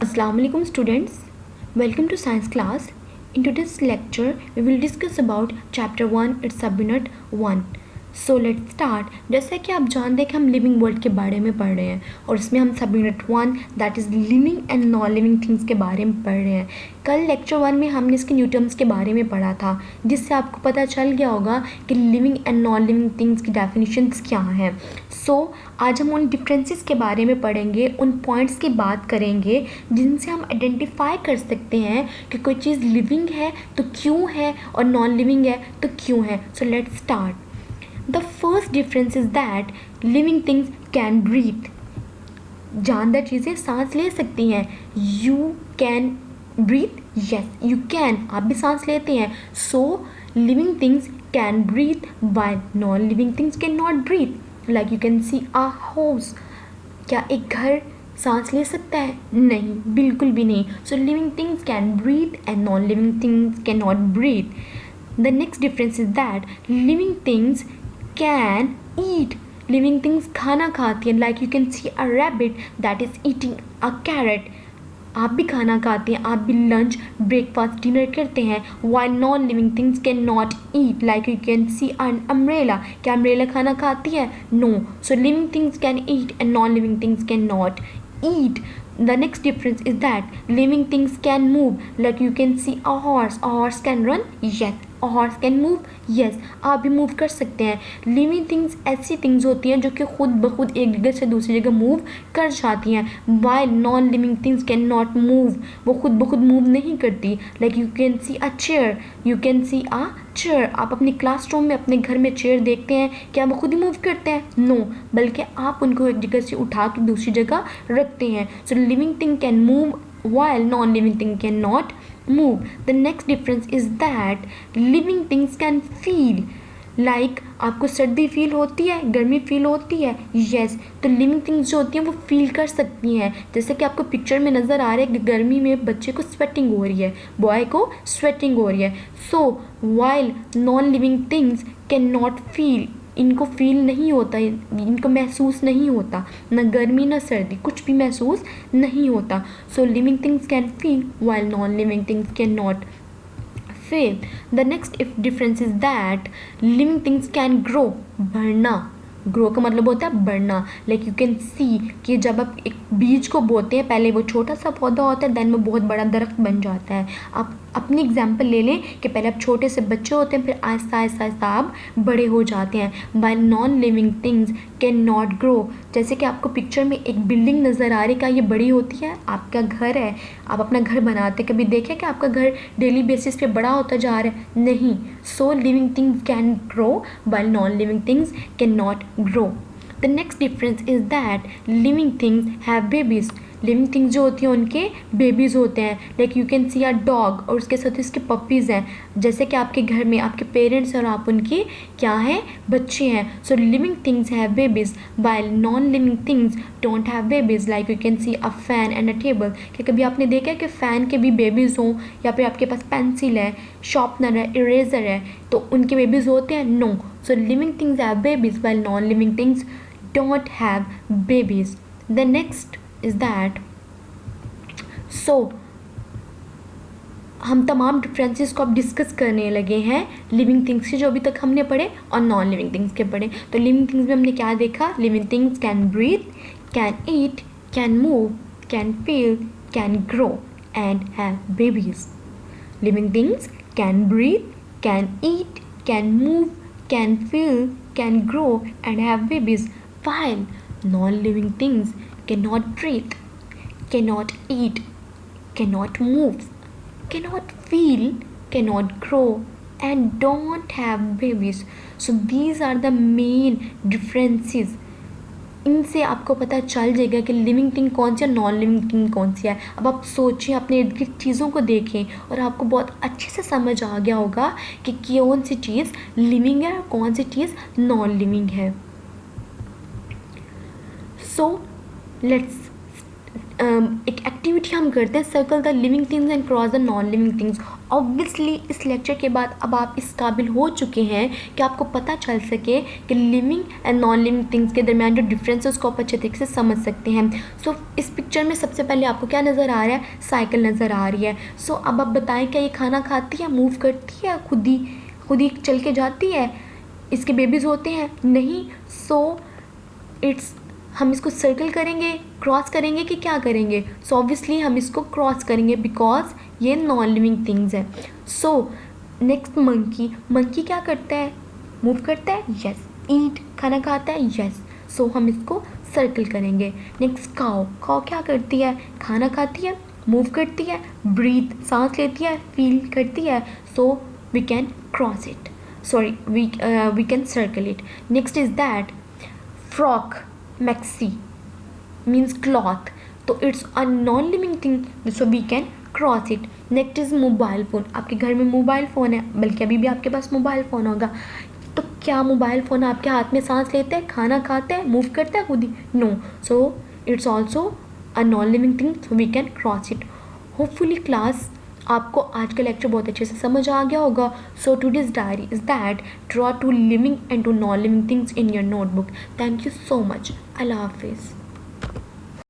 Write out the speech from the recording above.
Assalamu alaikum students. Welcome to science class. In today's lecture, we will discuss about chapter 1, its subunit 1. So let's start. जैसा कि आप जानते हैं कि हम लिविंग वर्ल्ड के बारे में पढ़ रहे हैं और इसमें हम सब unit 1 that is living and non living things के बारे में पढ़ रहे हैं. कल लेक्चर 1 में हमने इसके न्यू टर्म्स के बारे में पढ़ा था, जिससे आपको पता चल गया होगा कि living and non living things की डेफिनेशंस क्या हैं. सो आज हम उन डिफरेंसेस के बारे में पढ़ेंगे, उन पॉइंट्स की बात करेंगे जिनसे हम आइडेंटिफाई कर सकते हैं कि कोई चीज़ लिविंग है तो क्यों है और नॉन लिविंग है तो क्यों है. So let's start. The first difference is that living things can breathe. जानदार चीज़ें सांस ले सकती हैं. You can breathe? Yes, you can. आप भी सांस लेते हैं. So living things can breathe while non-living things cannot breathe. Like you can see a house. क्या एक घर सांस ले सकता है? नहीं, बिल्कुल भी नहीं. So living things can breathe and non-living things cannot breathe. The next difference is that living things can eat. Living things खाना खाती हैं. Like you can see a rabbit that is eating a carrot. आप भी खाना खाते हैं, आप भी लंच ब्रेकफास्ट डिनर करते हैं. While non living things cannot eat. Like you can see an umbrella. क्या umbrella खाना खाती है? No. So living things can eat and non living things cannot eat. The next difference is that living things can move. Like you can see a horse. A horse can run? Yes. A horse can move? Yes. आप भी move कर सकते हैं. Living things ऐसी things होती हैं जो कि खुद ब खुद एक जगह से दूसरी जगह मूव कर जाती हैं. While non living things can not move. वो खुद ब खुद मूव नहीं करती. Like you can see a chair. You can see a chair. आप अपने क्लासरूम में अपने घर में चेयर देखते हैं, क्या वो खुद ही मूव करते हैं? नो, बल्कि आप उनको एक जगह से उठा के दूसरी जगह रखते हैं. So living thing can move while non-living thing cannot move. The next difference is that living things can feel. Like आपको सर्दी फील होती है, गर्मी फील होती है? यस. तो लिविंग थिंग्स जो होती हैं वो फील कर सकती हैं. जैसे कि आपको पिक्चर में नज़र आ रहा है कि गर्मी में बच्चे को स्वेटिंग हो रही है, बॉय को स्वेटिंग हो रही है. So while non living things can not feel. इनको फील नहीं होता, इनको महसूस नहीं होता, न गर्मी न सर्दी, कुछ भी महसूस नहीं होता. So living things can feel while non living things can not feel. The next difference is that living things can grow. बढ़ना. ग्रो का मतलब होता है बढ़ना. लाइक यू कैन सी कि जब आप एक बीज को बोते हैं, पहले वो छोटा सा पौधा होता है, देन वो बहुत बड़ा दरख्त बन जाता है. आप अपनी एग्जांपल ले लें कि पहले आप छोटे से बच्चे होते हैं, फिर आहिस्ता आहिस्ता आहिस्ता आप बड़े हो जाते हैं. Bye non living things can not grow. जैसे कि आपको पिक्चर में एक बिल्डिंग नज़र आ रही है, क्या ये बड़ी होती है? आपका घर है, आप अपना घर बनाते, कभी देखें कि आपका घर डेली बेसिस पे बड़ा होता जा रहा है? नहीं. So living things can grow by non living things can not grow. The next difference is that living things have babies. Living things जो होती हैं उनके बेबीज़ होते हैं. Like you can see a dog और उसके साथ इसके पपीज़ हैं. जैसे कि आपके घर में आपके पेरेंट्स और आप उनके क्या हैं? बच्चे हैं. So living things have babies while non living things don't have babies. Like you can see a fan and a table. क्या कभी आपने देखा है कि फ़ैन के भी बेबीज़ हों, या फिर आपके पास पेंसिल है, शार्पनर है, इरेज़र है, तो उनके बेबीज़ होते हैं? No. So living things have babies while non living things don't have babies. The next is that हम तमाम डिफरेंसेस को अब डिस्कस करने लगे हैं लिविंग थिंग्स से, जो अभी तक हमने पढ़े, और नॉन लिविंग थिंग्स के पढ़े. तो लिविंग थिंग्स में हमने क्या देखा? Living things can breathe, can eat, can move, can feel, can grow and have babies. Living things can breathe, can eat, can move, can feel, can grow and have babies. While non-living things cannot breathe, cannot eat, cannot move, cannot feel, cannot grow, and don't have babies. So these are the main differences. इनसे आपको पता चल जाएगा कि living thing कौन सी है, non living thing कौन सी है. अब आप सोचिए, अपने इर्द गिर्द चीज़ों को देखें और आपको बहुत अच्छे से समझ आ गया होगा कि कौन सी चीज़ लिविंग है और कौन सी चीज़ नॉन लिविंग है. So let's एक एक्टिविटी हम करते हैं, circle the living things and cross the non living things. Obviously इस लेक्चर के बाद अब आप इस काबिल हो चुके हैं कि आपको पता चल सके कि living and non living things के दरमियान जो डिफरेंसेस को आप अच्छे तरीके से समझ सकते हैं। सो इस पिक्चर में सबसे पहले आपको क्या नज़र आ रहा है, साइकिल नज़र आ रही है। सो अब आप बताएं, क्या ये खाना खाती है, मूव करती है, खुद ही चल के जाती है, इसके बेबीज़ होते हैं? नहीं। सो इट्स, हम इसको सर्कल करेंगे, क्रॉस करेंगे कि क्या करेंगे? सो ऑब्वियसली हम इसको क्रॉस करेंगे बिकॉज ये नॉन लिविंग थिंग्स है। सो नेक्स्ट मंकी क्या करता है, मूव करता है, यस। ईट, खाना खाता है, यस। सो हम इसको सर्कल करेंगे। नेक्स्ट काऊ क्या करती है, खाना खाती है, मूव करती है, ब्रीथ, सांस लेती है, फील करती है। So we can cross it, sorry we can circle it. Next is that frock, maxi means cloth, तो it's a non living thing, so we can cross it. Next is mobile phone, आपके घर में mobile phone है, बल्कि अभी भी आपके पास mobile phone होगा, तो क्या मोबाइल फ़ोन आपके हाथ में सांस लेता है, खाना खाता है, मूव करता है खुद ही? No. So it's also a non living thing, so we can cross it. Hopefully class आपको आज का लेक्चर बहुत अच्छे से समझ आ गया होगा। So today's diary is that draw two living and two non living things in your notebook. Thank you so much. अल्लाह हाफिज़।